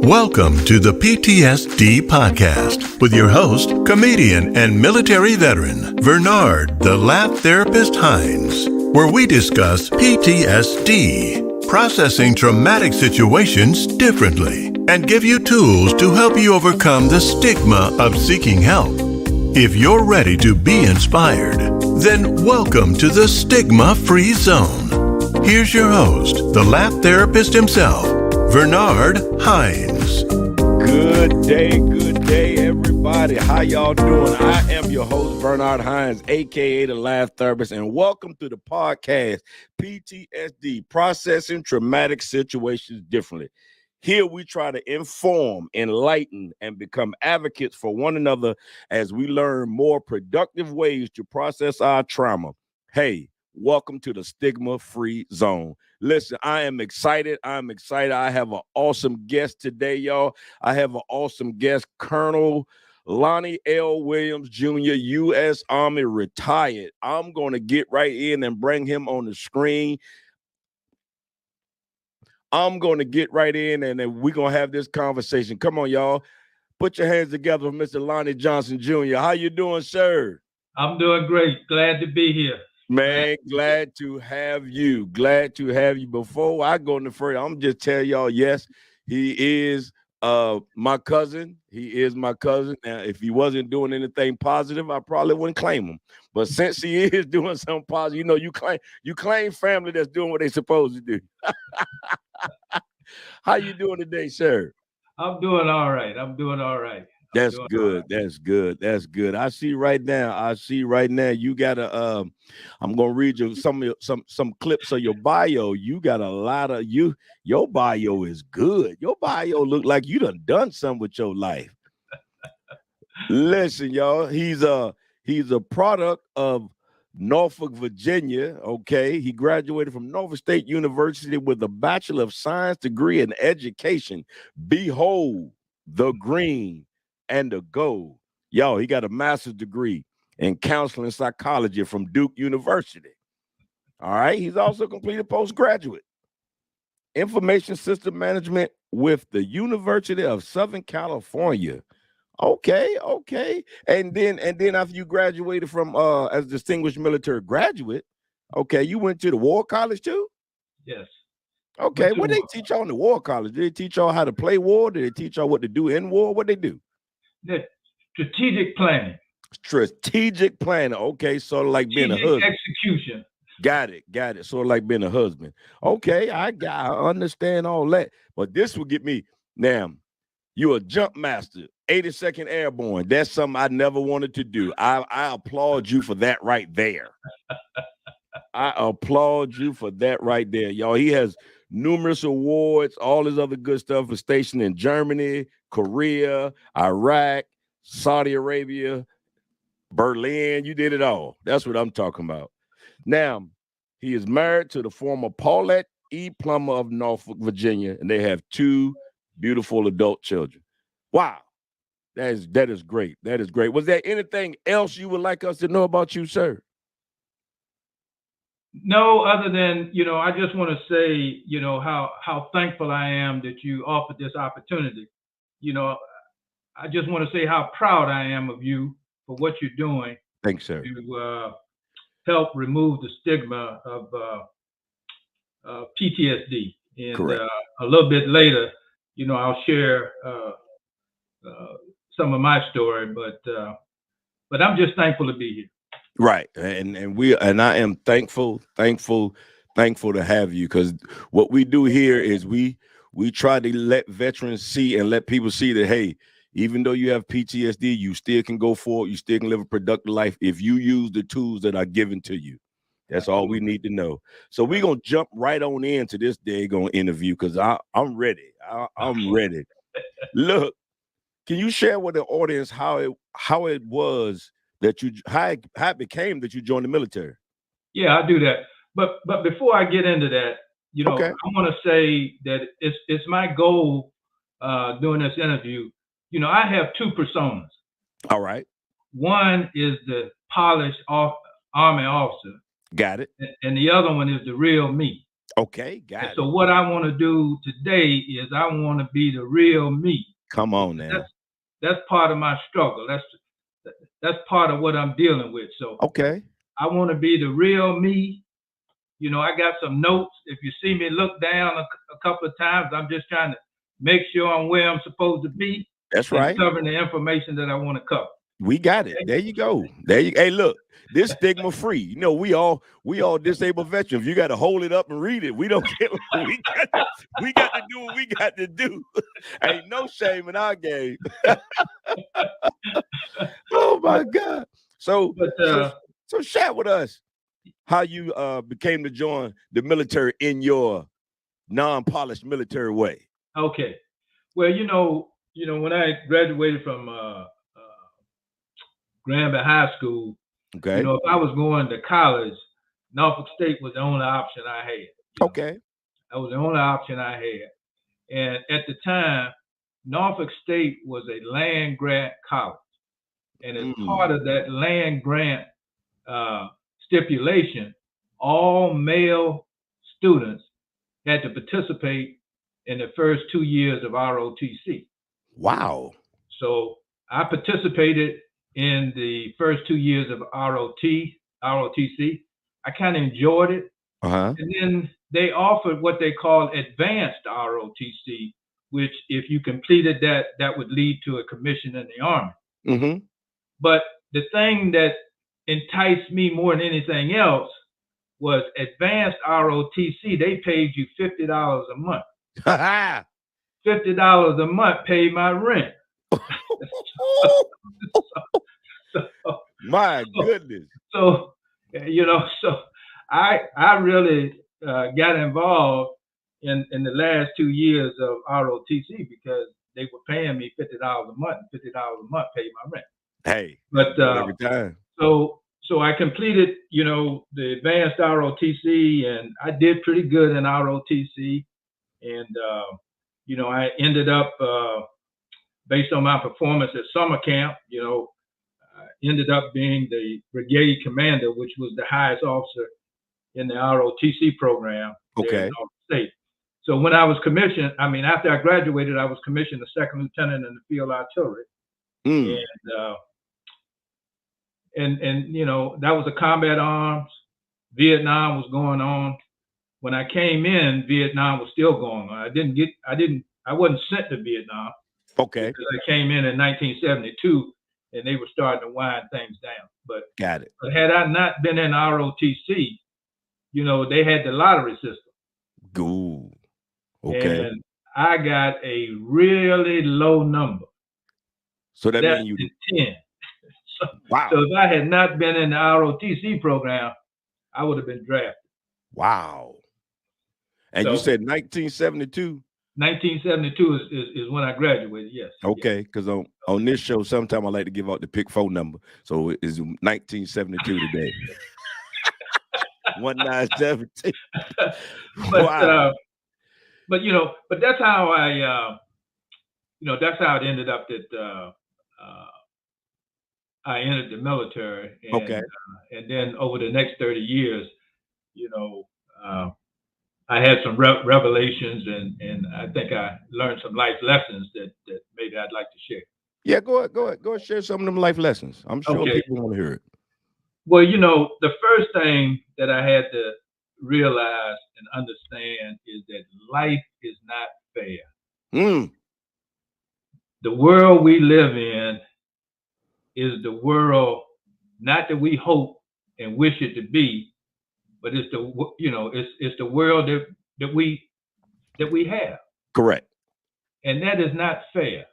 Welcome to the PTSD podcast with your host, comedian and military veteran, Bernard the Laugh Therapist Hines, where we discuss PTSD, processing traumatic situations differently, and give you tools to help you overcome the stigma of seeking help. If you're ready to be inspired, then welcome to the Stigma-Free Zone. Here's your host, the Laugh Therapist himself, Bernard Hines. Good day, everybody. How y'all doing? I am your host, Bernard Hines, aka the Laugh Therapist, and welcome to the podcast, PTSD, Processing Traumatic Situations Differently. Here we try to inform, enlighten, and become advocates for one another as we learn more productive ways to process our trauma. Hey, welcome to the Stigma-Free Zone. Listen, I am excited. I have an awesome guest today, y'all. I have an awesome guest, Colonel Lonnie L. Williams, Jr., U.S. Army retired. I'm going to get right in and bring him on the screen. I'm going to get right in, and then we're going to have this conversation. Come on, y'all. Put your hands together for Mr. Lonnie Johnson, Jr. How you doing, sir? I'm doing great. Glad to be here. Man, glad to have you. Glad to have you. Before I go into further, I'm just tell y'all, yes, he is my cousin. He is my cousin. Now, if he wasn't doing anything positive, I probably wouldn't claim him. But since he is doing something positive, you know, you claim family that's doing what they're supposed to do. How you doing today, sir? I'm doing all right. That's good. That's good. I see right now. You got a. I'm gonna read you some clips of your bio. You got a lot of you. Your bio is good. Your bio look like you done something with your life. Listen, y'all. He's a product of Norfolk, Virginia. Okay, he graduated from Norfolk State University with a Bachelor of Science degree in education. Behold the green and the gold. Yo, he got a master's degree in counseling psychology from Duke University. All right. He's also completed postgraduate information system management with the University of Southern California. Okay. And then after you graduated from as distinguished military graduate, okay, you went to the War College too? Yes. Okay. What did they teach y'all in the War College? Did they teach y'all how to play war? Did they teach y'all what to do in war? What they do? The strategic planning. Strategic planning. Okay, sort of like being a husband. Execution. Got it. Sort of like being a husband. Okay, I understand all that. But this will get me. Now, you're a jump master, 82nd Airborne. That's something I never wanted to do. I applaud you for that right there. I applaud you for that right there, y'all. He has numerous awards, all his other good stuff for stationed in Germany, Korea, Iraq, Saudi Arabia, Berlin. You did it all. That's what I'm talking about. Now, he is married to the former Paulette E. Plummer of Norfolk, Virginia, and they have two beautiful adult children. Wow. That is great. That is great. Was there anything else you would like us to know about you, sir? No, other than, I just want to say, how thankful I am that you offered this opportunity. I just want to say how proud I am of you for what you're doing. Thanks, sir. To help remove the stigma of PTSD. And correct. A little bit later, I'll share some of my story, but I'm just thankful to be here. Right. And I am thankful to have you, because what we do here is we try to let veterans see and let people see that, hey, even though you have PTSD, you still can go forward. You still can live a productive life if you use the tools that are given to you. That's all we need to know. So we're going to jump right on into this daggone interview, because I'm ready. I'm ready. Look, can you share with the audience how it was that how it became that you joined the military? Yeah, I'll do that. But before I get into that, okay. I want to say that it's my goal doing this interview. I have two personas. All right. One is the polished Army officer. Got it. And the other one is the real me. Okay, And got it. so what I want to do today is I want to be the real me. Come on now. That's part of my struggle. That's part of what I'm dealing with. So Okay. I want to be the real me. You know, I got some notes. If you see me look down a couple of times, I'm just trying to make sure I'm where I'm supposed to be. That's and right. covering the information that I want to cover. We got it. There you go. Hey, look, this stigma free. You know, we all disabled veterans. You got to hold it up and read it. We don't get. We got to do what we got to do. Ain't no shame in our game. Oh my God. So share with us how you became to join the military in your non-polished military way. Okay. Well, you know, when I graduated from Granby High School, okay, you know, if I was going to college, Norfolk State was the only option I had. Okay. That was the only option I had. And at the time, Norfolk State was a land grant college. And as part of that land grant stipulation, all male students had to participate in the first 2 years of ROTC. Wow. So I participated in the first 2 years of ROTC. I kind of enjoyed it. And then they offered what they call advanced ROTC, which if you completed that would lead to a commission in the Army. But the thing that enticed me more than anything else was advanced ROTC. They paid you $50 a month. $50 a month paid my rent. My goodness. So, you know, I really got involved in the last 2 years of ROTC because they were paying me $50 a month. $50 a month paid my rent. Hey, but every time. So I completed, you know, the advanced ROTC, and I did pretty good in ROTC. And you know, I ended up based on my performance at summer camp, you know, I ended up being the brigade commander, which was the highest officer in the ROTC program there in Norfolk State. So when I was commissioned, I mean, after I graduated, I was commissioned a second lieutenant in the field artillery. And you know, that was a combat arms. Vietnam was going on. When I came in, Vietnam was still going on. I wasn't sent to Vietnam. Okay. Because I came in 1972 and they were starting to wind things down. But got it. But had I not been in ROTC, you know, they had the lottery system. Ooh. Okay. And I got a really low number. So that means you 10. Wow. So if I had not been in the ROTC program, I would have been drafted. Wow. And you said 1972? 1972 is when I graduated, yes. Okay, because on this show, sometimes I like to give out the pick phone number. So it's 1972 today. 1972. Wow. But you know, but that's how you know, that's how it ended up that I entered the military. And, and then over the next 30 years, you know, I had some revelations, and I think I learned some life lessons that maybe I'd like to share. Yeah, go ahead, share some of them life lessons. I'm sure people want to hear it. Well, you know, the first thing that I had to realize and understand is that life is not fair. The world we live in is the world not that we hope and wish it to be, but it's the, you know, it's the world that we have. Correct. And that is not fair.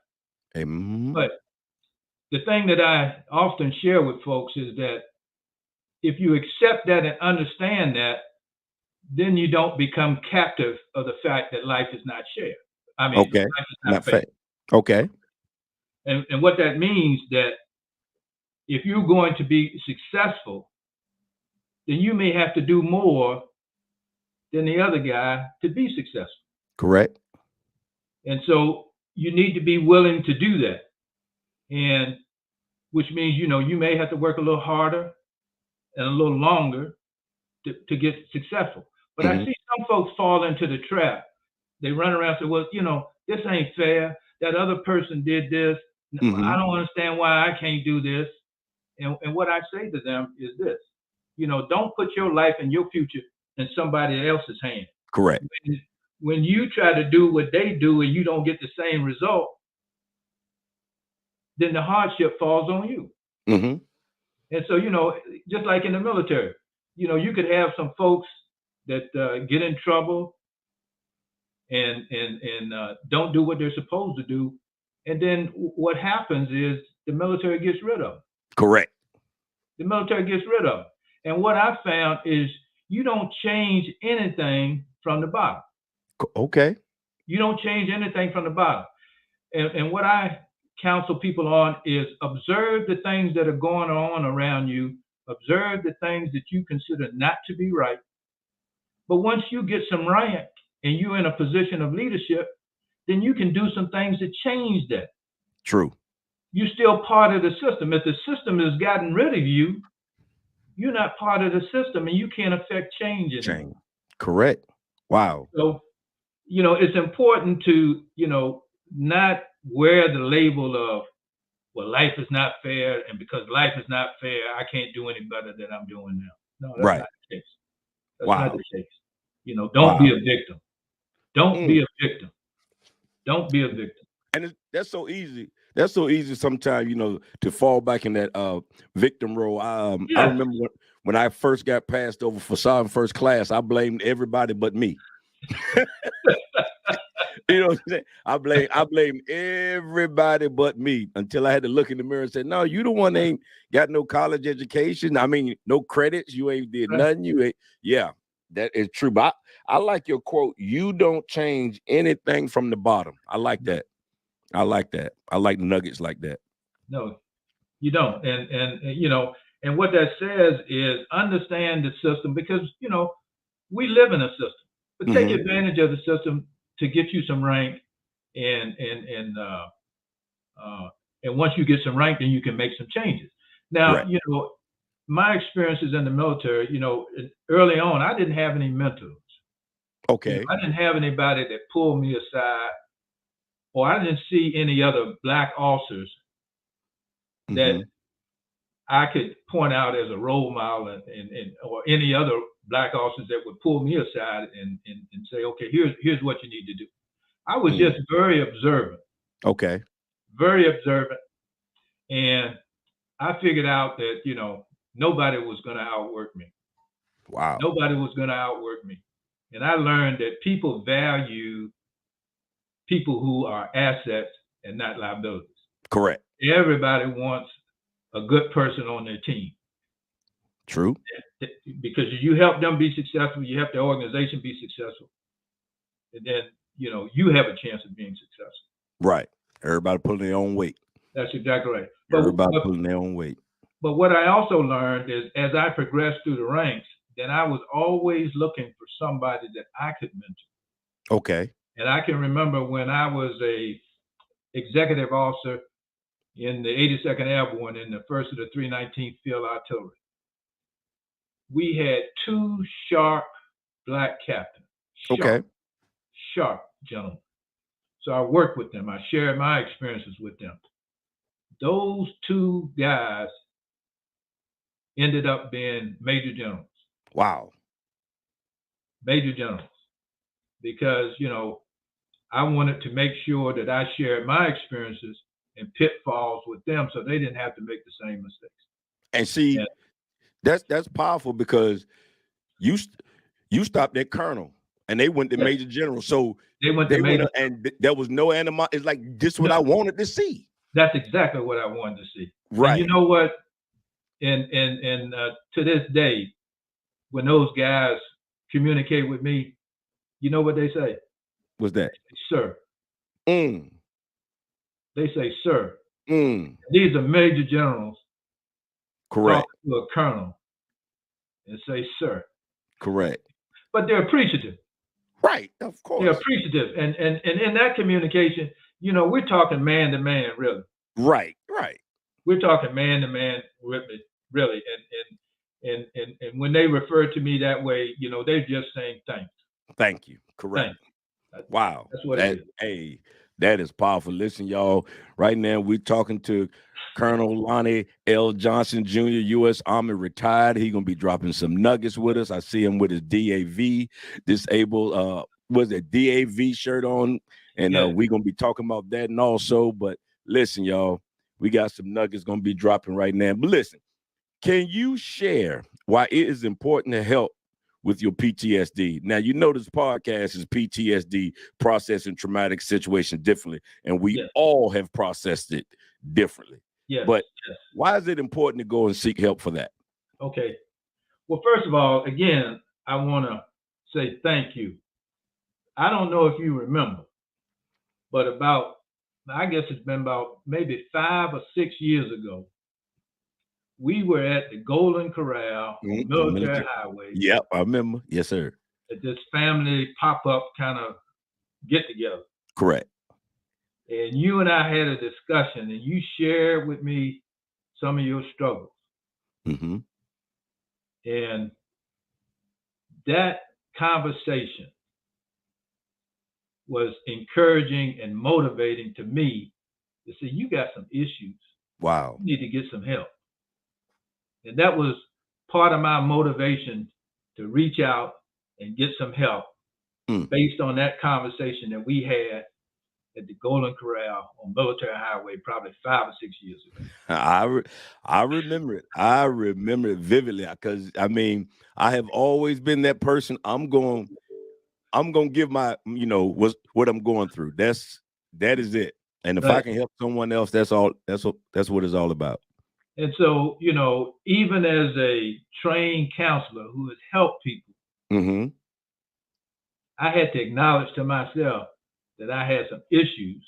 But the thing that I often share with folks is that if you accept that and understand that, then you don't become captive of the fact that life is not fair. I mean, life is not fair. Okay. And what that means that if you're going to be successful, then you may have to do more than the other guy to be successful. Correct. And so you need to be willing to do that. And which means, you know, you may have to work a little harder and a little longer to get successful. But I see some folks fall into the trap. They run around and say, well, this ain't fair. That other person did this. I don't understand why I can't do this. And what I say to them is this, don't put your life and your future in somebody else's hands. Correct. When you try to do what they do and you don't get the same result, then the hardship falls on you. And so, just like in the military, you could have some folks that get in trouble and don't do what they're supposed to do. And then what happens is the military gets rid of them. Correct. The military gets rid of them. And what I found is you don't change anything from the bottom. Okay. You don't change anything from the bottom. And what I counsel people on is observe the things that are going on around you. Observe the things that you consider not to be right. But once you get some rank and you're in a position of leadership, then you can do some things to change that. True. You're still part of the system. If the system has gotten rid of you, you're not part of the system and you can't affect change in it. Correct. Wow. So, it's important to, not wear the label of, well, life is not fair. And because life is not fair, I can't do any better than I'm doing now. No, that's not the case. That's not the case. Don't be a victim. Don't be a victim. Don't be a victim. And that's so easy. That's so easy sometimes, to fall back in that victim role. I remember when I first got passed over for sergeant first class, I blamed everybody but me. You know what I'm saying? I blame everybody but me until I had to look in the mirror and say, no, you the one that ain't got no college education. I mean, no credits. You ain't did nothing. You ain't. Yeah, that is true. But I like your quote. You don't change anything from the bottom. I like that. I like that. I like nuggets like that. No, you don't. And what that says is understand the system because, we live in a system, but take advantage of the system to get you some rank. And once you get some rank, then you can make some changes. Now, my experiences in the military, early on, I didn't have any mentors. Okay. I didn't have anybody that pulled me aside, or I didn't see any other black officers that I could point out as a role model or any other black officers that would pull me aside and say, okay, here's what you need to do. I was just very observant. Okay. Very observant. And I figured out that, nobody was going to outwork me. Wow. Nobody was going to outwork me. And I learned that people value people who are assets and not liabilities. Correct. Everybody wants a good person on their team. True. Because you help them be successful, you help the organization be successful, and then you have a chance of being successful. Right. Everybody pulling their own weight. That's exactly right. Everybody pulling their own weight. But what I also learned is as I progressed through the ranks, then I was always looking for somebody that I could mentor. Okay. And I can remember when I was a executive officer in the 82nd Airborne in the 1st of the 319th Field Artillery. We had two sharp black captains. Sharp gentlemen. So I worked with them. I shared my experiences with them. Those two guys ended up being major generals. Wow. Major generals. Because, I wanted to make sure that I shared my experiences and pitfalls with them so they didn't have to make the same mistakes. And see, that's powerful because you stopped at colonel and they went to major general. So they went to major, and there was no animosity. It's like this what I wanted to see. That's exactly what I wanted to see. Right. And you know what? And to this day, when those guys communicate with me, you know what they say? What's that? Sir. They say, sir. These are major generals. Correct. Talk to a colonel and say, sir. Correct. But they're appreciative. Right, of course. They're appreciative. And in that communication, we're talking man to man, really. Right. We're talking man to man, really. And when they refer to me that way, they're just saying thanks. Thank you. Correct. Thanks. Wow. That's what it is. Hey, that is powerful. Listen, y'all, right now we're talking to Colonel Lonnie L. Johnson, Jr., U.S. Army retired. He's going to be dropping some nuggets with us. I see him with his DAV, disabled, DAV shirt on, and we're going to be talking about that and also. But listen, y'all, we got some nuggets going to be dropping right now. But listen, can you share why it is important to help with your PTSD? Now, this podcast is PTSD, processing traumatic situations differently, and we all have processed it differently. Yes. But why is it important to go and seek help for that? Okay. Well, first of all, again, I want to say thank you. I don't know if you remember, but I guess it's been about maybe 5 or 6 years ago, we were at the Golden Corral on Military Highway. Yep, I remember. Yes, sir. At this family pop-up kind of get-together. Correct. And you and I had a discussion, and you shared with me some of your struggles. Mm-hmm. And that conversation was encouraging and motivating to me to say, you got some issues. Wow. You need to get some help. And that was part of my motivation to reach out and get some help based on that conversation that we had at the Golden Corral on Military Highway probably 5 or 6 years ago. I remember it. I remember it vividly because, I have always been that person. I'm going to give my, what I'm going through. That is it. And if I can help someone else, that's what it's all about. And so, even as a trained counselor who has helped people, I had to acknowledge to myself that I had some issues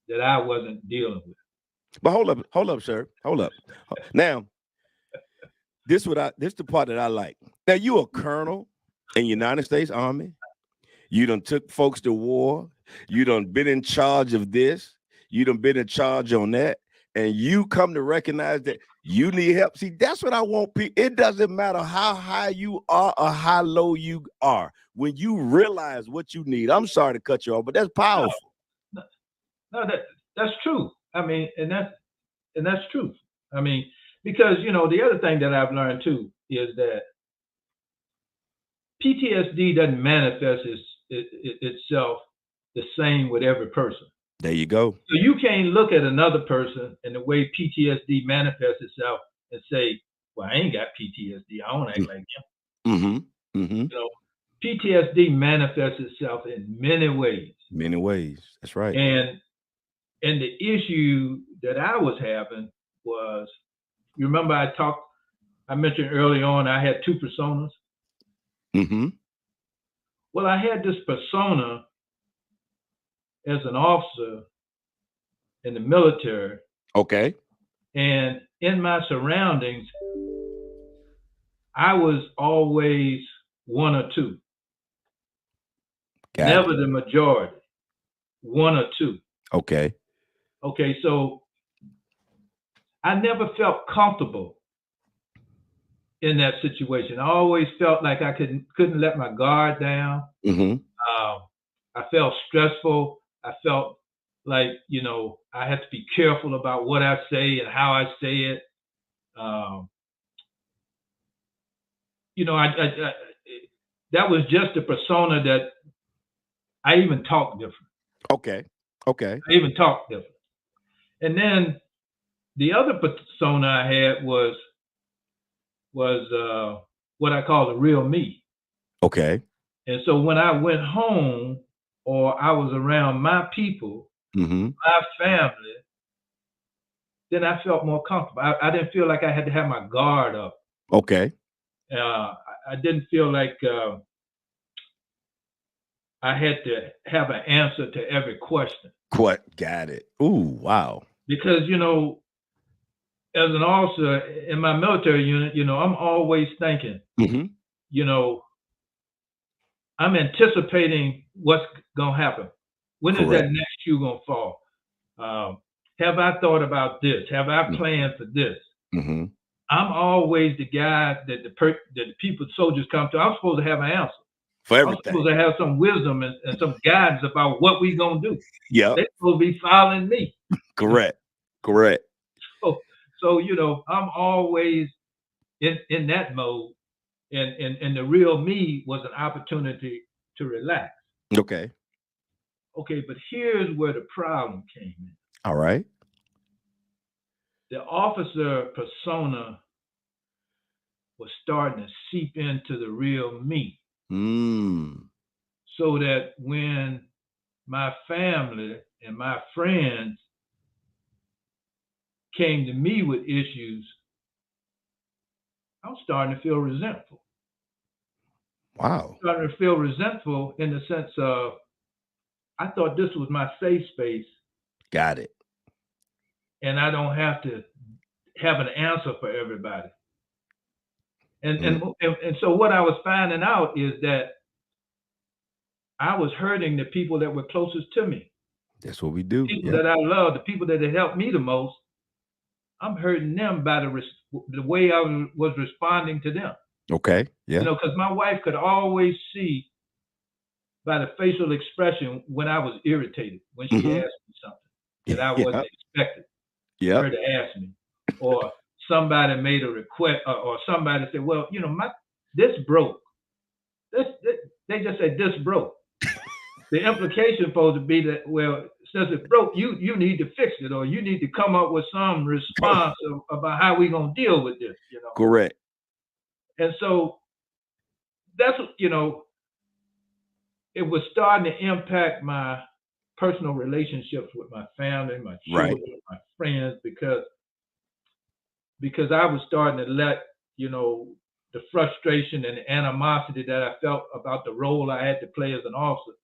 that I wasn't dealing with. But hold up, sir. Hold up. Now, this the part that I like. Now, you a colonel in the United States Army. You done took folks to war. You done been in charge of this. You done been in charge on that. And you come to recognize that you need help. See, that's what I want people. It doesn't matter how high you are or how low you are. When you realize what you need, I'm sorry to cut you off, but that's powerful. No, that's true. And that's true. Because the other thing that I've learned too is that PTSD doesn't manifest itself the same with every person. There you go. So you can't look at another person and the way PTSD manifests itself and say, well, I ain't got PTSD. I don't act like him. Mm-hmm. Mm-hmm. PTSD manifests itself in many ways. Many ways. That's right. And the issue that I was having was, you remember I mentioned early on, I had 2 personas. Mm-hmm. Well, I had this persona as an officer in the military. Okay. And in my surroundings, I was always 1 or 2. Never the majority. 1 or 2. Okay. Okay, so I never felt comfortable in that situation. I always felt like I couldn't let my guard down. Mm-hmm. I felt stressful. I felt like, I had to be careful about what I say and how I say it. That was just a persona that I even talked different. Okay. I even talked different. And then the other persona I had was what I call the real me. Okay. And so when I went home or I was around my people, my family, then I felt more comfortable. I didn't feel like I had to have my guard up. Okay. I didn't feel like I had to have an answer to every question. Got it. Ooh, wow. Because, as an officer in my military unit, I'm always thinking, I'm anticipating what's going to happen. When is that next shoe going to fall? Have I thought about this? Have I planned for this? Mm-hmm. I'm always the guy that the people, soldiers come to. I'm supposed to have an answer for I'm everything. supposed to have some wisdom and some guidance about what we gonna do. Yeah, They're supposed to be following me. correct. So I'm always in that mode, and the real me was an opportunity to relax. Okay. Okay, but here's where the problem came in. All right. The officer persona was starting to seep into the real me. So that when my family and my friends came to me with issues, I'm starting to feel resentful. Wow. I'm starting to feel resentful in the sense of, I thought this was my safe space. Got it. And I don't have to have an answer for everybody. And so what I was finding out is that I was hurting the people that were closest to me. That's what we do. People that I love, the people that had helped me the most, I'm hurting them by the way I was responding to them. Okay. Yeah. Because my wife could always see by the facial expression when I was irritated, when she asked me something that I wasn't expecting her to ask me, or somebody made a request, or somebody said, "Well, this broke." They just said this broke. The implication supposed to be that, well, since it broke, you need to fix it, or you need to come up with some response about how we gonna deal with this. Correct. And so that's it was starting to impact my personal relationships with my family, my children, my friends, because I was starting to let the frustration and the animosity that I felt about the role I had to play as an officer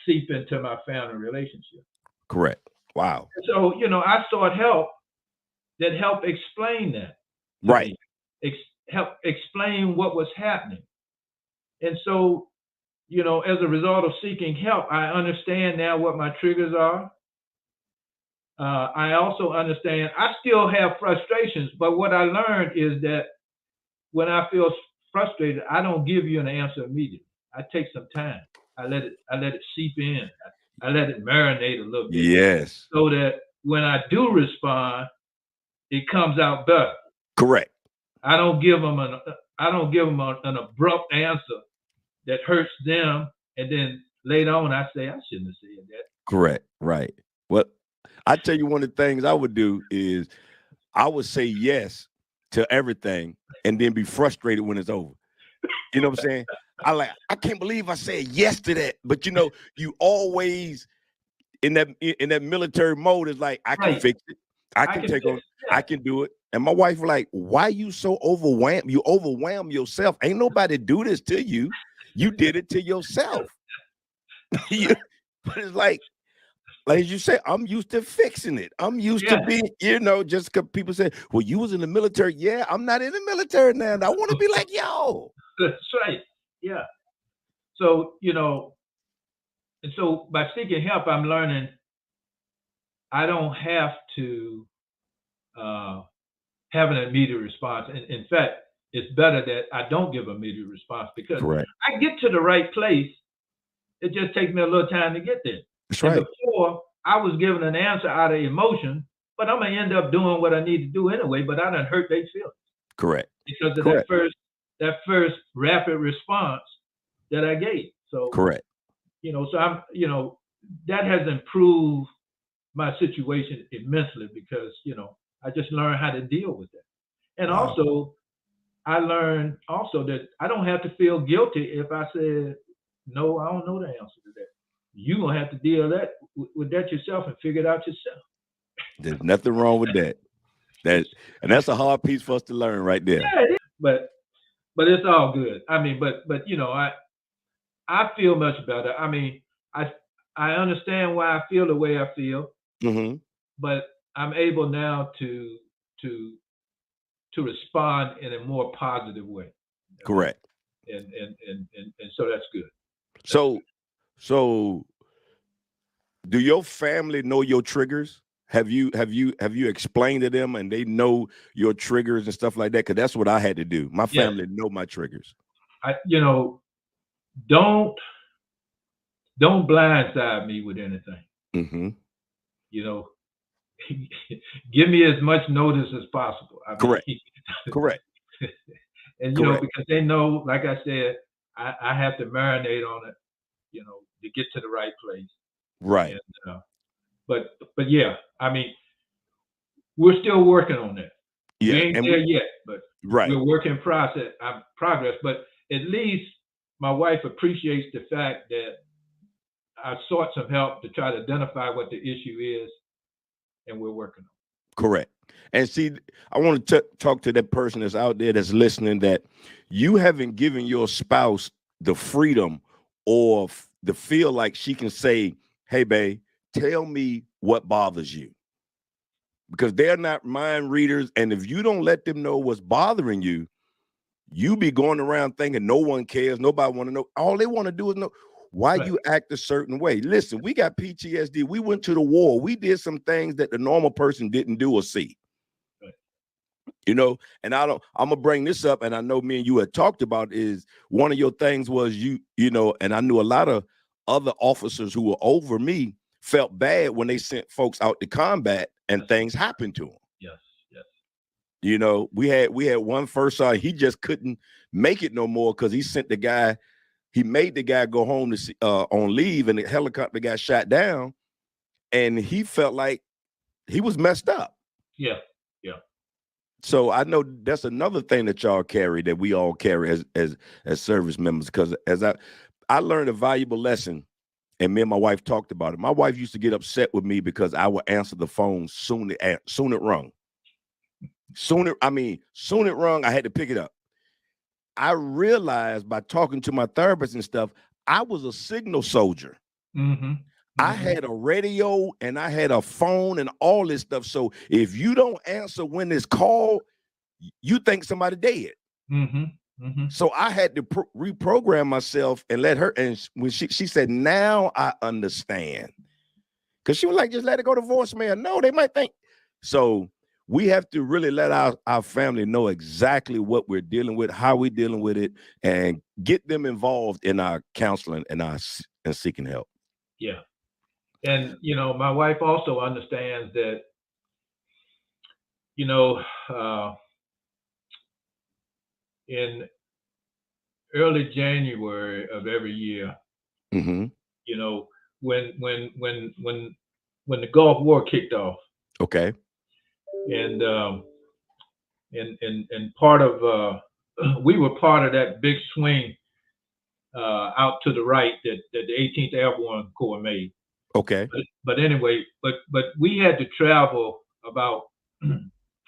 seep into my family relationship. Correct. Wow. So, I sought help that helped explain that. Right. Help explain what was happening. And so, as a result of seeking help, I understand now what my triggers are. I also understand I still have frustrations, but what I learned is that when I feel frustrated, I don't give you an answer immediately. I take some time. I let it seep in. I let it marinate a little bit. Yes. So that when I do respond, it comes out better. Correct. I don't give them an abrupt answer that hurts them, and then later on I say I shouldn't have said that. Correct. Right. Well, I tell you, one of the things I would do is I would say yes to everything and then be frustrated when it's over. You know what I'm saying? I can't believe I said yes to that. But you always in that military mode is like, I can fix it. I can take on, I can do it. And my wife was like, why are you so overwhelmed? You overwhelm yourself. Ain't nobody do this to you. You did it to yourself. But it's like you say, I'm used to fixing it. I'm used to being, just because people say, well, you was in the military. Yeah, I'm not in the military now. I want to be like, yo. That's right. Yeah. So, and so by seeking help, I'm learning I don't have to have an immediate response. In fact, it's better that I don't give an immediate response, because I get to the right place. It just takes me a little time to get there. That's right. Before, I was giving an answer out of emotion, but I'm going to end up doing what I need to do anyway, but I done hurt their feelings. Correct. Because of that first rapid response that I gave. So correct. So I'm, that has improved my situation immensely, because, I just learned how to deal with that. And also, I learned also that I don't have to feel guilty if I said, no, I don't know the answer to that. You're going to have to deal with that yourself and figure it out yourself. There's nothing wrong with that. And that's a hard piece for us to learn right there. Yeah, it is. But it's all good. I mean, but I feel much better. I mean, I understand why I feel the way I feel, but I'm able now to respond in a more positive way. Correct. And so that's good. So do your family know your triggers? Have you explained to them and they know your triggers and stuff like that? Because that's what I had to do. My family know my triggers. Don't blindside me with anything. Mm-hmm. Give me as much notice as possible. Correct. And Correct. because they know, like I said, I have to marinate on it, to get to the right place. Right. And, but yeah, we're still working on that. Yeah. We ain't there yet, but right. we're working progress. But at least my wife appreciates the fact that I sought some help to try to identify what the issue is, and we're working on it. Correct. And see, I want to talk to that person that's out there that's listening, that you haven't given your spouse the freedom or the feel like she can say, hey, babe, tell me what bothers you. Because they're not mind readers. And if you don't let them know what's bothering you, you be going around thinking no one cares. Nobody want to know. All they want to do is know why you act a certain way. Listen, we got PTSD. We went to the war. We did some things that the normal person didn't do or see. And I'm gonna bring this up, and I know me and you had talked about, is one of your things was and I knew a lot of other officers who were over me felt bad when they sent folks out to combat and things happened to them. Yes. We had one first sergeant, he just couldn't make it no more because he sent the guy, he made the guy go home to on leave, and the helicopter got shot down, and he felt like he was messed up. Yeah. So I know that's another thing that y'all carry, that we all carry as service members, because as I learned a valuable lesson, and me and my wife talked about it. My wife used to get upset with me because I would answer the phone soon it rung. Soon it rung, I had to pick it up. I realized by talking to my therapist and stuff, I was a signal soldier. Mm-hmm. I had a radio and I had a phone and all this stuff. So if you don't answer when it's called, you think somebody dead. Mm-hmm. Mm-hmm. So I had to reprogram myself and let her. And when she said, now I understand. Because she was like, just let it go to voicemail. No, they might think. So we have to really let our family know exactly what we're dealing with, how we're dealing with it, and get them involved in our counseling and seeking help. Yeah. And, my wife also understands that, in early January of every year, mm-hmm. When the Gulf War kicked off. Okay. And part of, we were part of that big swing out to the right that the 18th Airborne Corps made. Okay. But anyway, but we had to travel about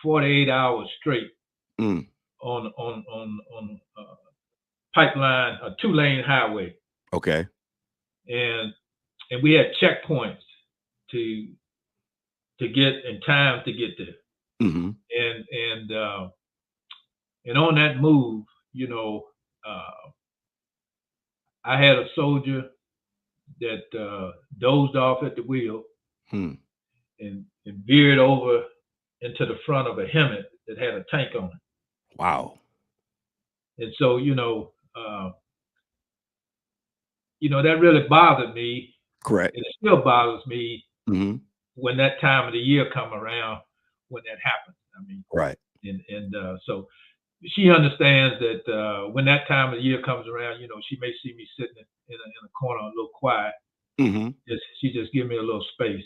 48 hours straight on pipeline, a 2-lane highway. Okay. And we had checkpoints to get in time to get there. Mm-hmm. And on that move, I had a soldier that dozed off at the wheel and veered over into the front of a Hemet that had a tank on it. Wow. And so, that really bothered me. Correct. And it still bothers me mm-hmm. when that time of the year come around, when that happens. Right. And so she understands that when that time of the year comes around, she may see me sitting in a corner a little quiet. Mm-hmm. She just give me a little space.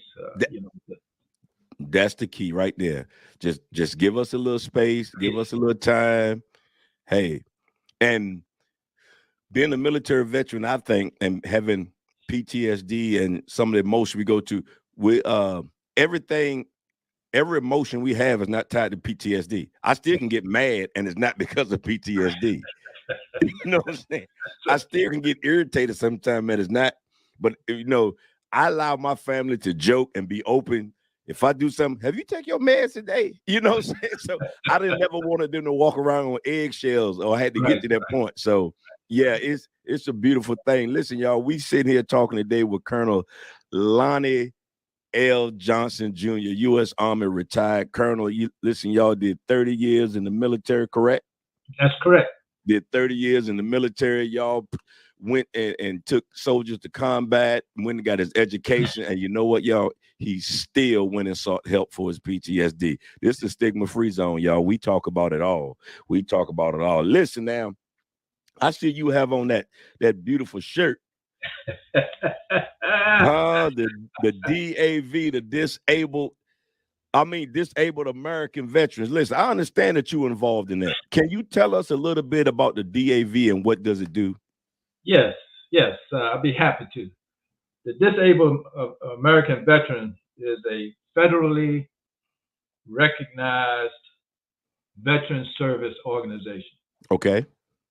That's the key right there. Just give us a little space, give us a little time. Hey, and being a military veteran, I think, and having PTSD and some of the emotion we go to, every emotion we have is not tied to PTSD. I still can get mad, and it's not because of PTSD. You know what I'm saying? I still can get irritated sometimes, and it's not. But I allow my family to joke and be open. If I do something, have you taken your meds today? You know what I'm saying? So I didn't ever wanted them to walk around on eggshells, or I had to get to that point. So yeah, it's a beautiful thing. Listen, y'all, we sitting here talking today with Colonel Lonnie L. Johnson Jr., U.S. Army retired colonel. Listen, y'all did 30 years in the military, correct? That's correct. Did 30 years in the military. Y'all went and took soldiers to combat, went and got his education. And you know what, y'all? He still went and sought help for his PTSD. This is a stigma-free zone, y'all. We talk about it all. We talk about it all. Listen now, I see you have on that beautiful shirt. The DAV, the Disabled American Veterans. Listen, I understand that you're involved in that. Can you tell us a little bit about the DAV and what does it do? Yes, I'll be happy to. The Disabled American Veteran is a federally recognized veteran service organization. Okay.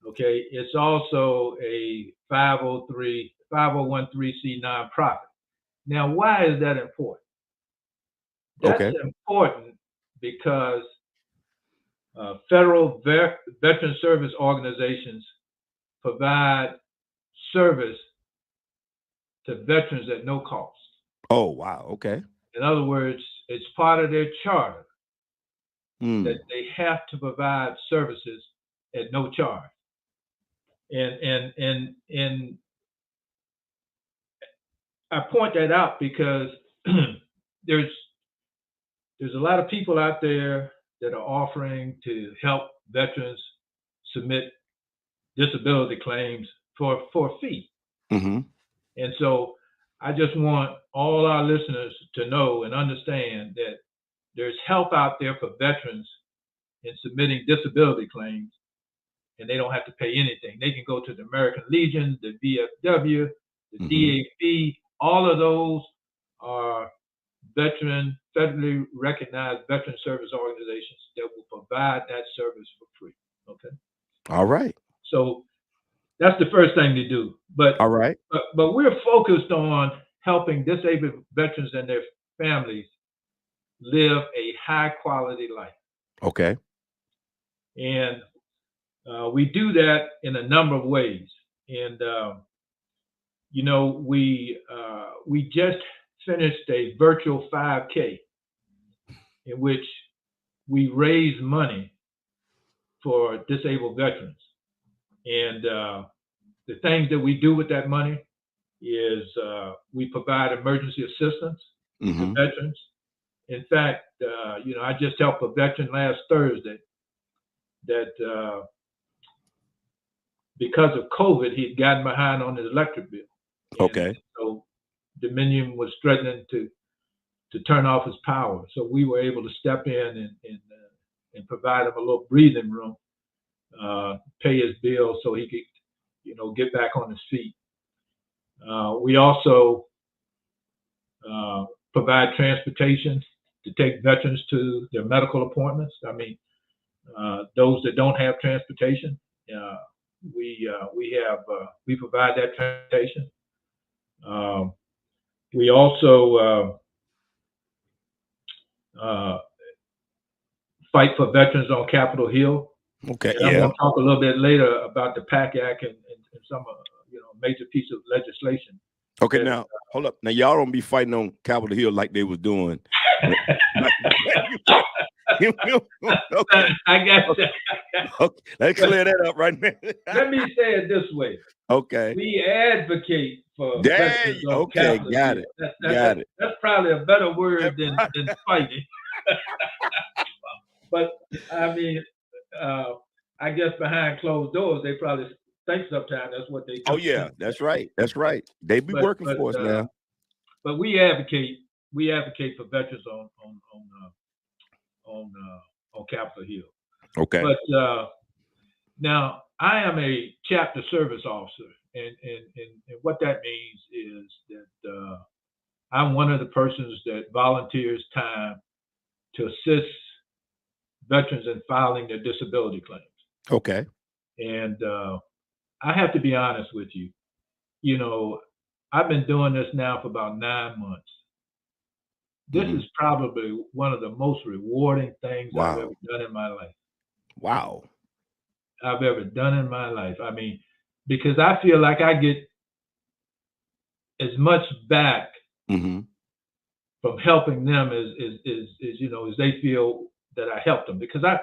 It's also a 501(c) nonprofit. Now, why is that important? That's important because federal veteran service organizations provide service to veterans at no cost. Oh, wow. Okay. In other words, it's part of their charter that they have to provide services at no charge. And I point that out because there's a lot of people out there that are offering to help veterans submit disability claims for a fee. Mm-hmm. And so I just want all our listeners to know and understand that there's help out there for veterans in submitting disability claims, and they don't have to pay anything. They can go to the American Legion, the VFW, the DAV. All of those are federally recognized veteran service organizations that will provide that service for free. Okay. All right. So that's the first thing to do. But all right. But we're focused on helping disabled veterans and their families live a high quality life. Okay. And we do that in a number of ways. And we just finished a virtual 5K in which we raised money for disabled veterans. And the things that we do with that money is we provide emergency assistance to veterans. In fact, I just helped a veteran last Thursday that because of COVID, he'd gotten behind on his electric bill. And so Dominion was threatening to turn off his power. So we were able to step in and provide him a little breathing room, pay his bill so he could, get back on his feet. We also provide transportation to take veterans to their medical appointments. I mean, those that don't have transportation, we provide that transportation. We also fight for veterans on Capitol Hill. Okay. And I'm going to talk a little bit later about the PAC Act and some major piece of legislation. Okay, now hold up. Now y'all don't be fighting on Capitol Hill like they was doing. Okay. I got that. Okay. Let's clear that up right now. Let me say it this way. Okay. We advocate for veterans on Capitol Got Hill. it. Got it. That's probably a better word than fighting. But I mean, I guess behind closed doors, they probably think sometimes that's what they do. Oh yeah, that's right. That's right. They be working for us now. But we advocate for veterans on Capitol Hill. Okay. But now I am a chapter service officer, and what that means is that I'm one of the persons that volunteers time to assist veterans in filing their disability claims. Okay. And I have to be honest with you. I've been doing this now for about 9 months. This is probably one of the most rewarding things I've ever done in my life. Wow. I've ever done in my life. I mean, because I feel like I get as much back helping them is as they feel that I helped them, because I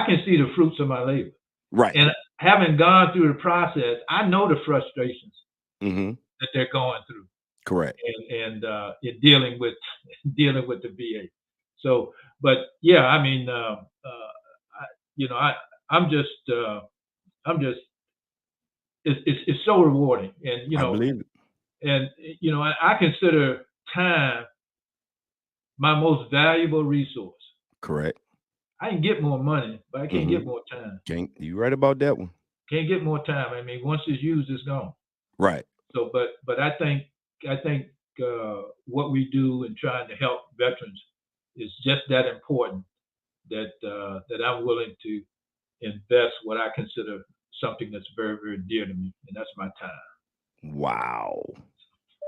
can see the fruits of my labor. Right. And having gone through the process, I know the frustrations Mm-hmm. that they're going through. Correct. And in dealing with the VA. So, but yeah, I mean, I'm just it's so rewarding, and I believe it. and I consider time my most valuable resource. Correct. I can get more money, but I can't get more time. You right about that one. Can't get more time. I mean, once it's used, it's gone. Right. So, but I think what we do in trying to help veterans is just that important, that I'm willing to invest what I consider something that's very, very dear to me, and that's my time. Wow.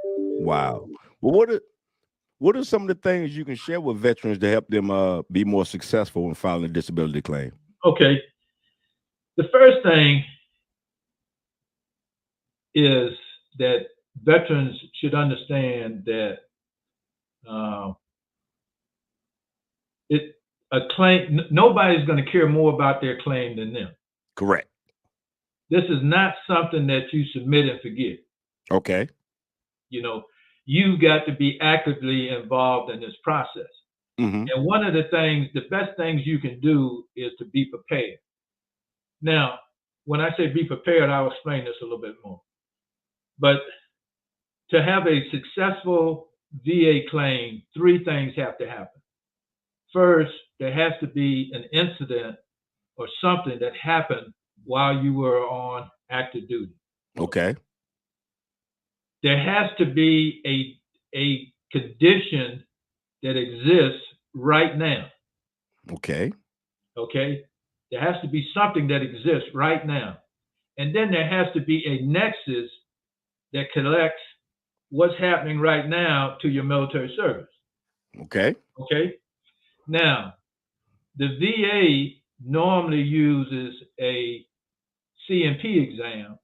Wow. Well, what are some of the things you can share with veterans to help them be more successful when filing a disability claim? Okay. The first thing is that veterans should understand that a claim, nobody's going to care more about their claim than them. Correct. This is not something that you submit and forget. Okay. You've got to be actively involved in this process. Mm-hmm. And one of the best things you can do is to be prepared. Now, when I say be prepared, I'll explain this a little bit more. But to have a successful VA claim, three things have to happen. First, there has to be an incident or something that happened while you were on active duty. Okay. There has to be a condition that exists right now. Okay. Okay. There has to be something that exists right now. And then there has to be a nexus that connects what's happening right now to your military service. Okay. Okay. Now, the VA normally uses a C&P exam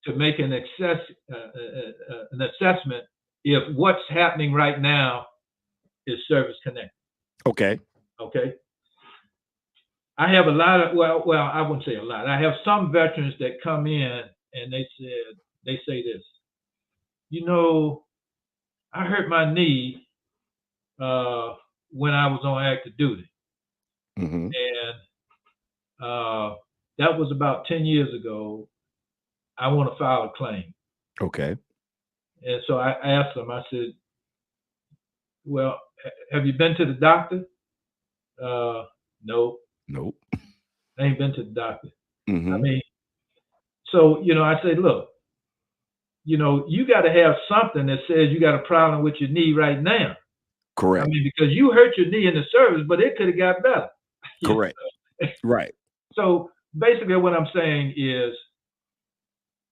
to make an assessment if what's happening right now is service connected. Okay. Okay. I have a lot of, well, I wouldn't say a lot. I have some veterans that come in and they say this, I hurt my knee when I was on active duty. And that was about 10 years ago. I want to file a claim. Okay. And so I asked them, I said, well, have you been to the doctor? No. Nope. I ain't been to the doctor. I Mm-hmm. mean, so, I say, look, you got to have something that says you got a problem with your knee right now. Correct. I mean, because you hurt your knee in the service, but it could have got better. Correct. Right. So basically what I'm saying is,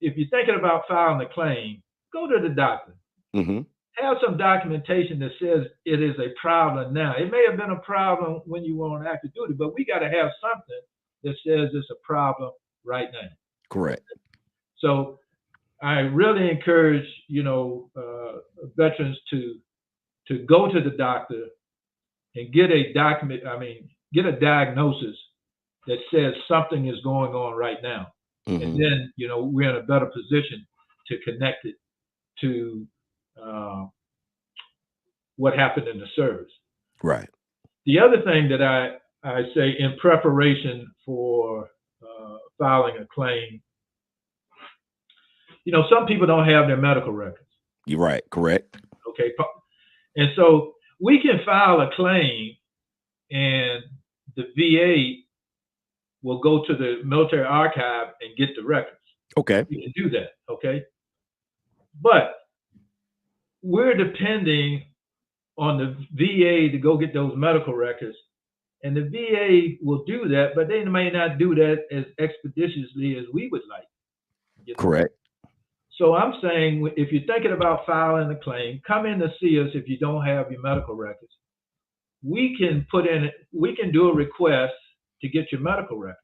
if you're thinking about filing a claim, go to the doctor. Mm-hmm. Have some documentation that says it is a problem now. It may have been a problem when you were on active duty, but we got to have something that says it's a problem right now. Correct. So I really encourage, veterans to go to the doctor and get a diagnosis that says something is going on right now. Mm-hmm. And then, we're in a better position to connect it to what happened in the service. Right. The other thing that I say in preparation for filing a claim, some people don't have their medical records. You're right. Correct. Okay. And so we can file a claim and the VA will go to the military archive and get the records. Okay. We can do that. Okay. But we're depending on the VA to go get those medical records. And the VA will do that, but they may not do that as expeditiously as we would like. Correct. So I'm saying, if you're thinking about filing a claim, come in to see us if you don't have your medical records. We can do a request to get your medical records.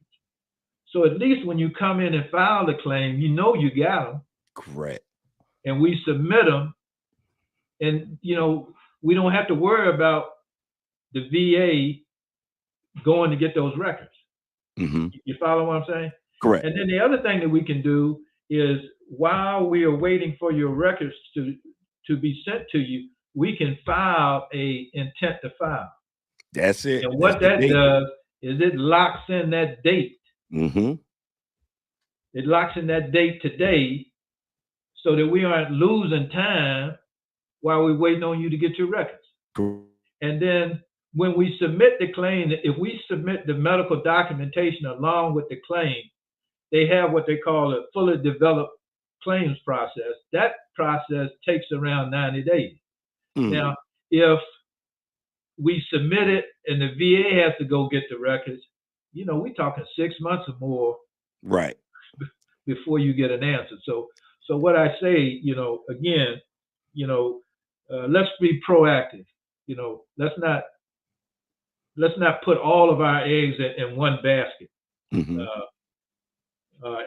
So at least when you come in and file the claim, you got them. Correct. And we submit them. And, we don't have to worry about the VA going to get those records. Mm-hmm. You follow what I'm saying? Correct. And then the other thing that we can do is while we are waiting for your records to be sent to you, we can file a intent to file. That's it. And what that does is it locks in that date. Mm-hmm. It locks in that date today so that we aren't losing time while we're waiting on you to get your records. Correct. And then when we submit the claim, if we submit the medical documentation along with the claim, they have what they call a fully developed claims process. That process takes around 90 days. Mm-hmm. Now, if we submit it and the VA has to go get the records, we're talking 6 months or more, right, before you get an answer. So what I say, again, let's be proactive. Let's not put all of our eggs in one basket. Mm-hmm.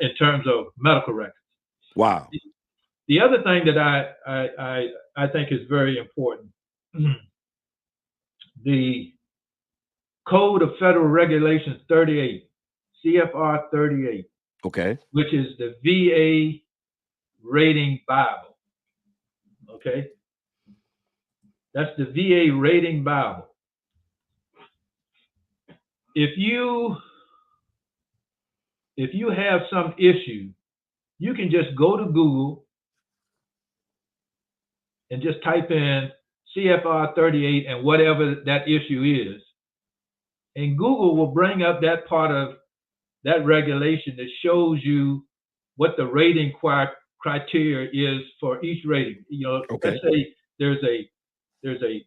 In terms of medical records. Wow. The other thing that I think is very important, the Code of Federal Regulations 38, CFR 38. Okay. Which is the VA rating Bible. Okay. That's the VA rating Bible. If you have some issue, you can just go to Google and just type in CFR 38 and whatever that issue is. And Google will bring up that part of that regulation that shows you what the rating criteria is for each rating. Okay. Let's say there's a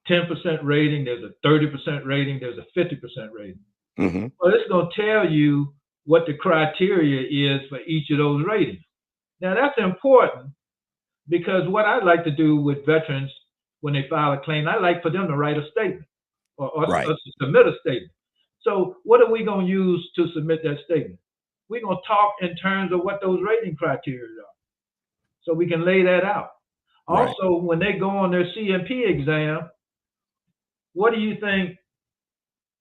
10% rating, there's a 30% rating, there's a 50% rating. Mm-hmm. Well, it's going to tell you what the criteria is for each of those ratings. Now, that's important because what I'd like to do with veterans when they file a claim, I like for them to write a statement or to submit a statement. So what are we going to use to submit that statement? We're going to talk in terms of what those rating criteria are so we can lay that out. Right. Also, when they go on their CMP exam, what do you think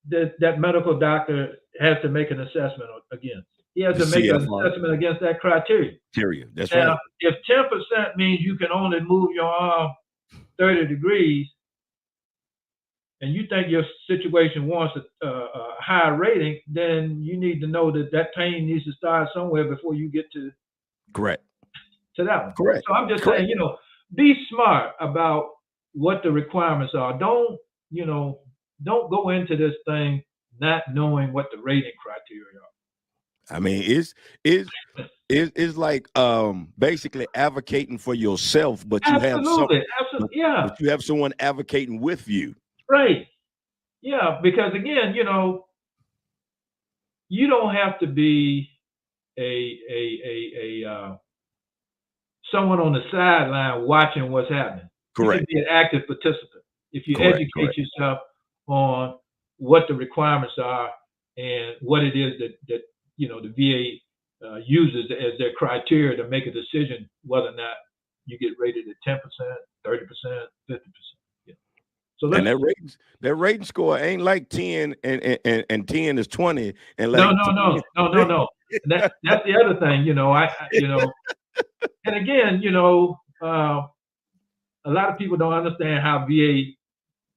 that medical doctor has to make an assessment against? He has to make an assessment against that criteria. That's now, right. If 10% means you can only move your arm 30 degrees, and you think your situation warrants a higher rating, then you need to know that pain needs to start somewhere before you get to correct to that one. Correct. So I'm just saying, be smart about what the requirements are. Don't go into this thing not knowing what the rating criteria are. I mean, it's like basically advocating for yourself, but you have but you have someone advocating with you. Right. Yeah, because again, you don't have to be a someone on the sideline watching what's happening. Correct. You can be an active participant if you educate yourself on what the requirements are and what it is that the VA uses as their criteria to make a decision whether or not you get rated at 10%, 30%, 50%. So and that rating score ain't like 10 and 10 is 20 and like no. That's the other thing, and again, a lot of people don't understand how VA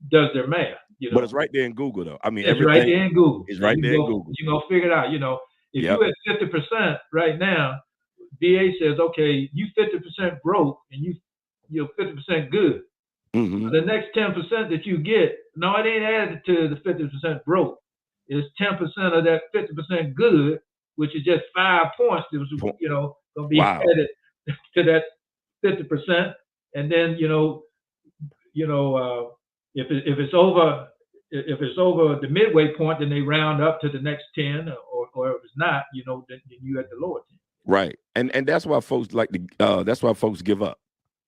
does their math. But it's right there in Google, though. I mean, it's right there in Google. It's right there in Google. You're gonna figure it out. If you're at 50% right now, VA says, okay, you 50% broke and you're 50% good. Mm-hmm. The next 10% that you get, no, it ain't added to the 50% broke. It's 10% of that 50% good, which is just 5 points. That was, going to be added to that 50%. And then, if it's over the midway point, then they round up to the next 10, or if it's not, then you at the lower 10. Right, and that's why folks that's why folks give up.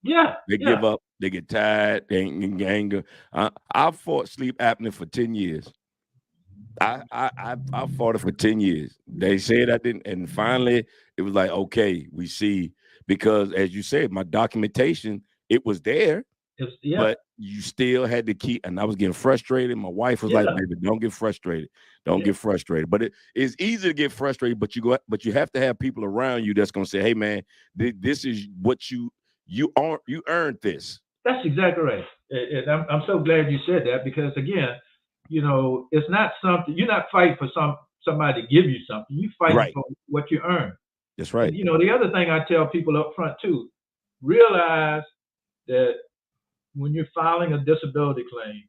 Yeah, they give up. They get tired. They ain't anger. I fought sleep apnea for 10 years. I fought it for 10 years. They said I didn't, and finally it was like, okay, we see, because as you said, my documentation, it was there. But you still had to keep, and I was getting frustrated. My wife was like, baby, don't get frustrated. Don't get frustrated. But it's easy to get frustrated, but you have to have people around you that's gonna say, hey man, this is what you earned this. That's exactly right. And I'm so glad you said that, because again, it's not something, you're not fighting for somebody to give you something. You fighting for what you earn. That's right. And, the other thing I tell people up front too, realize that when you're filing a disability claim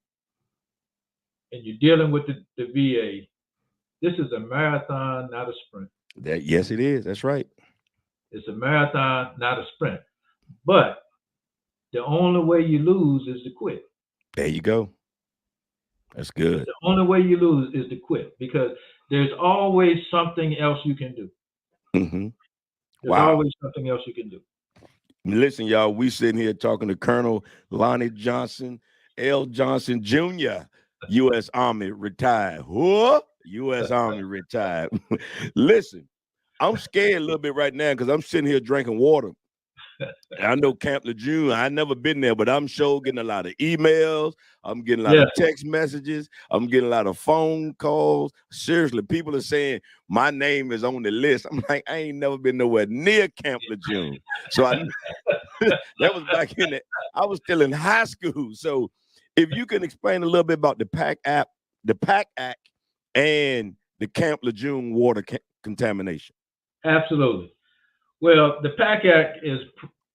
and you're dealing with the VA, this is a marathon, not a sprint. Yes, it is. That's right. It's a marathon, not a sprint. But the only way you lose is to quit. There you go. That's good. The only way you lose is to quit, because there's always something else you can do. Mm-hmm. There's always something else you can do. Listen, y'all, we sitting here talking to Colonel Lonnie Johnson, L. Johnson Jr., U.S. Army retired. Whoa, U.S. Army retired. Listen, I'm scared a little bit right now because I'm sitting here drinking water. I know Camp Lejeune, I never been there, but I'm sure getting a lot of emails. I'm getting a lot of text messages. I'm getting a lot of phone calls. Seriously, people are saying my name is on the list. I'm like, I ain't never been nowhere near Camp Lejeune. So that was back I was still in high school. So if you can explain a little bit about the PAC Act and the Camp Lejeune water contamination. Absolutely. Well, the PAC Act is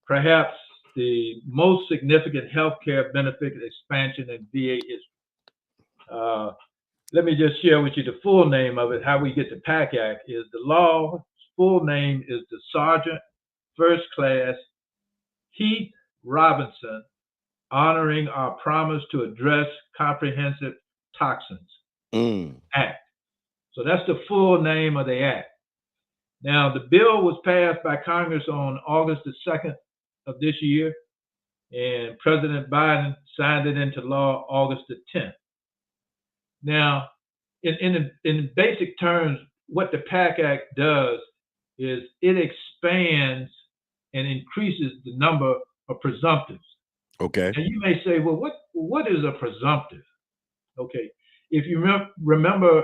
perhaps the most significant healthcare benefit expansion in VA history. Let me just share with you the full name of it. How we get the PAC Act is the law's full name is the Sergeant First Class Heath Robinson Honoring Our Promise to Address Comprehensive Toxins Act. So that's the full name of the act. Now, the bill was passed by Congress on August the 2nd of this year, and President Biden signed it into law August the 10th. Now, in basic terms, what the PAC Act does is it expands and increases the number of presumptives. Okay. And you may say, well, what is a presumptive? Okay. If you remember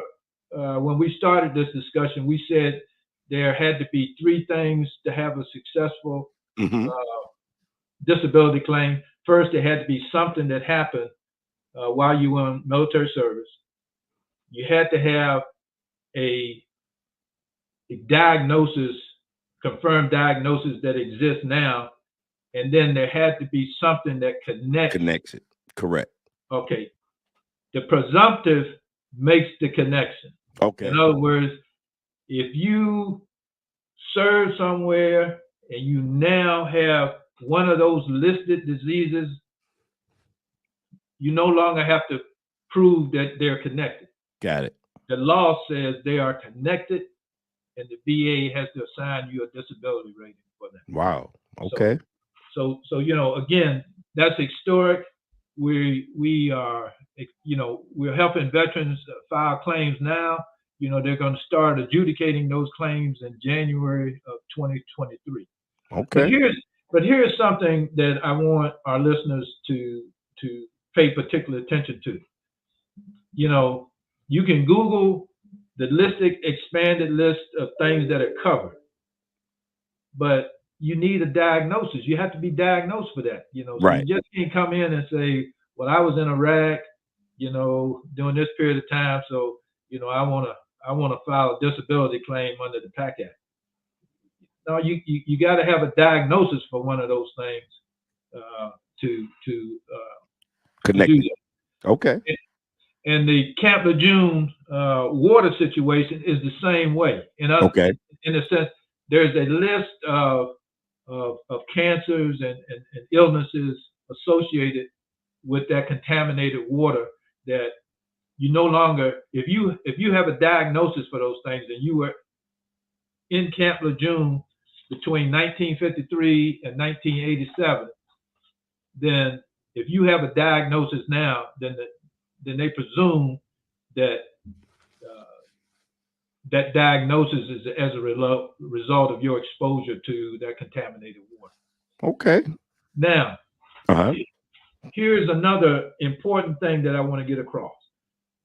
when we started this discussion, we said there had to be three things to have a successful disability claim. First, there had to be something that happened while you were in military service. You had to have a diagnosis, confirmed diagnosis that exists now, and then there had to be something that connects it. Correct. Okay. The presumptive makes the connection. Okay. In other words, if you serve somewhere and you now have one of those listed diseases, you no longer have to prove that they're connected. Got it. The law says they are connected, and the VA has to assign you a disability rating for them. Wow. Okay. So again, that's historic. We are, we're helping veterans file claims now. They're going to start adjudicating those claims in January of 2023. Okay. But here's something that I want our listeners to pay particular attention to. You can Google the expanded list of things that are covered, but you need a diagnosis. You have to be diagnosed for that. So right. You just can't come in and say, well, I was in Iraq, during this period of time, so I want to file a disability claim under the PAC Act. No, you got to have a diagnosis for one of those things to connect. To do that. Okay. And the Camp Lejeune water situation is the same way. In a sense, there's a list of cancers and illnesses associated with that contaminated water that you no longer, if you have a diagnosis for those things and you were in Camp Lejeune between 1953 and 1987, then if you have a diagnosis now, then they presume that that diagnosis is as a result of your exposure to that contaminated water. Okay. Now, here's another important thing that I want to get across.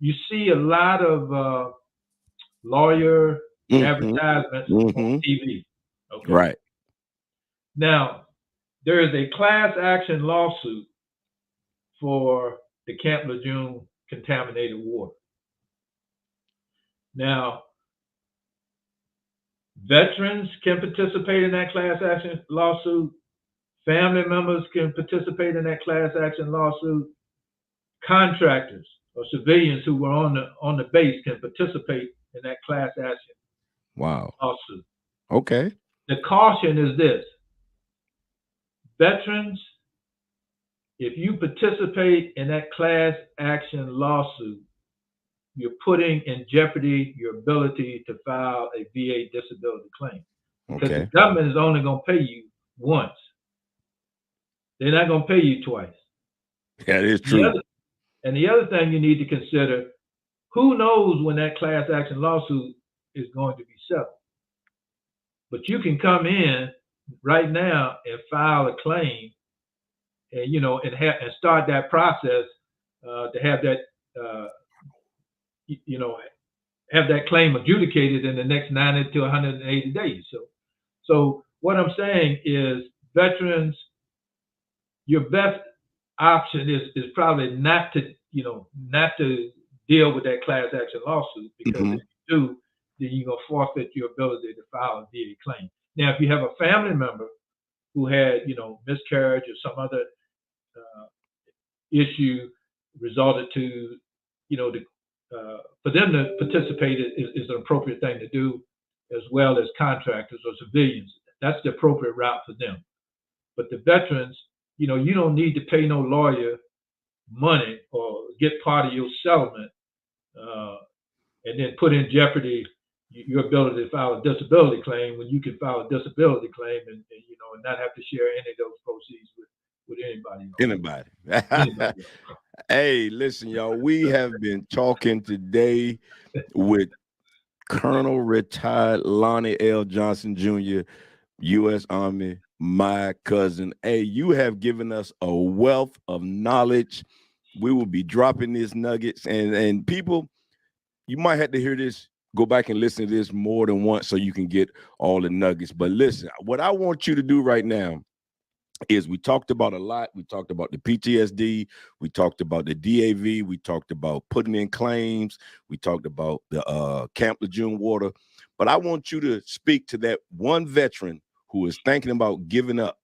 You see a lot of lawyer advertisements on TV. Okay. Right. Now, there is a class action lawsuit for the Camp Lejeune contaminated water. Now, veterans can participate in that class action lawsuit. Family members can participate in that class action lawsuit. Contractors or civilians who were on the base can participate in that class action lawsuit. Okay. The caution is this: veterans, if you participate in that class action lawsuit, you're putting in jeopardy your ability to file a VA disability claim. Because the government is only going to pay you once. They're not going to pay you twice. That is true. The other thing you need to consider, who knows when that class action lawsuit is going to be settled. But you can come in right now and file a claim and, and start that process to have that, have that claim adjudicated in the next 90 to 180 days. So what I'm saying is, veterans, your best option is probably not to deal with that class action lawsuit, because if you do, then you're going to forfeit your ability to file a VA claim. Now, if you have a family member who had, miscarriage or some other issue resulted to, for them to participate is an appropriate thing to do, as well as contractors or civilians. That's the appropriate route for them. But the veterans, you don't need to pay no lawyer money or get part of your settlement and then put in jeopardy your ability to file a disability claim, when you can file a disability claim and not have to share any of those proceeds with anybody else. Anybody. Hey, listen, y'all, we have been talking today with Colonel Retired Lonnie L. Johnson Jr., U.S. Army, my cousin. Hey, you have given us a wealth of knowledge. We will be dropping these nuggets, and people, you might have to hear this, go back and listen to this more than once so you can get all the nuggets. But listen, what I want you to do right now is, we talked about a lot. We talked about the PTSD. We talked about the DAV. We talked about putting in claims. We talked about the Camp Lejeune water. But I want you to speak to that one veteran who is thinking about giving up.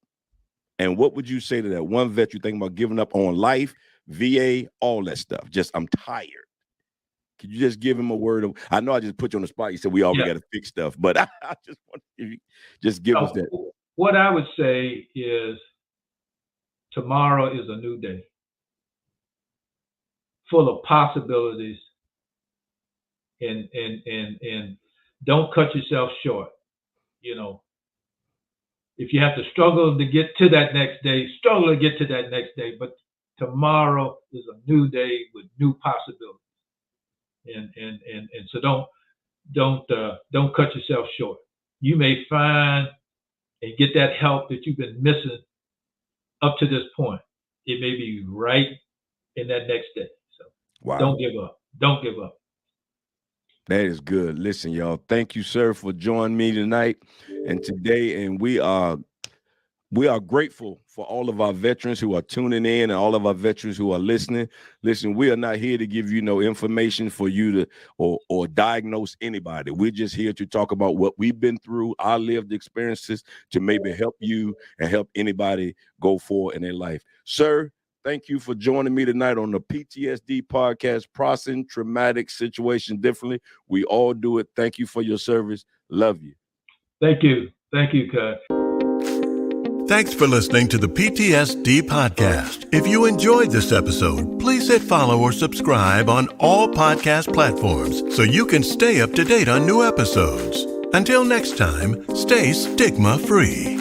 And what would you say to that one veteran thinking about giving up on life, VA, all that stuff? Just, I'm tired. Could you just give him a word of, I know I just put you on the spot. You said we already got to fix stuff, but I just want you to just give us that. What I would say is, tomorrow is a new day, full of possibilities, and don't cut yourself short. If you have to struggle to get to that next day, struggle to get to that next day. But tomorrow is a new day with new possibilities. And so don't cut yourself short. You may find and get that help that you've been missing up to this point. It may be right in that next day. So Don't give up. Don't give up. That is good. Listen, y'all, thank you, sir, for joining me tonight and today. And we are grateful for all of our veterans who are tuning in and all of our veterans who are listening. Listen, we are not here to give you no information for you to or diagnose anybody. We're just here to talk about what we've been through, our lived experiences, to maybe help you and help anybody go forward in their life. Sir, thank you for joining me tonight on the PTSD podcast, Processing Traumatic Situation Differently. We all do it. Thank you for your service. Love you. Thank you. Thank you, Cuz. Thanks for listening to the PTSD podcast. If you enjoyed this episode, please hit follow or subscribe on all podcast platforms so you can stay up to date on new episodes. Until next time, stay stigma-free.